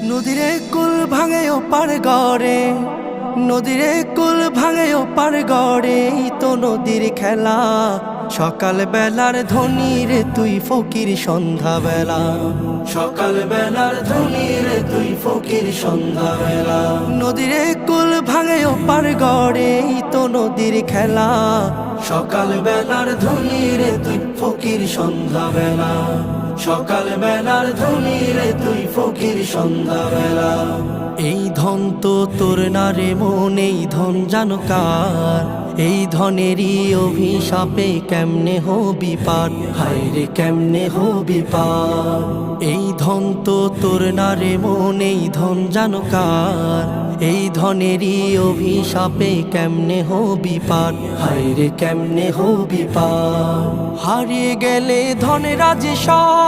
নদীরে কুল ভাঙে ও পার গড়ে, নদীরে কুল ভাঙে ও পার গড়ে, এই তো নদীর খেলা। সকাল বেলার ধনী রে তুই ফকির সন্ধ্যা বেলা, সকাল বেলার ধনী রে তুই ফকির সন্ধ্যা বেলা। নদীরে কুল ভাঙে ও পার গড়ে, এই তো নদীর খেলা। সকাল বেলার ধনী রে তুই ফকির সন্ধ্যা বেলা, সকাল বেলার ধনী রে তুই ফকির সন্ধ্যা বেলা। এই ধন তো তোর না রে মন, এই ধন জানো কার? এই ধনেরই অভিশাপে কেমনে হবি পার, হায় রে কেমনে হবি পার। এই ধন তো তোর না রে মন, এই ধন জানো কার? এই ধনেরই অভিশাপে কেমনে হবি পার, হায় রে কেমনে হবি পার। হারিয়ে গেলে ধনেরা যে সব,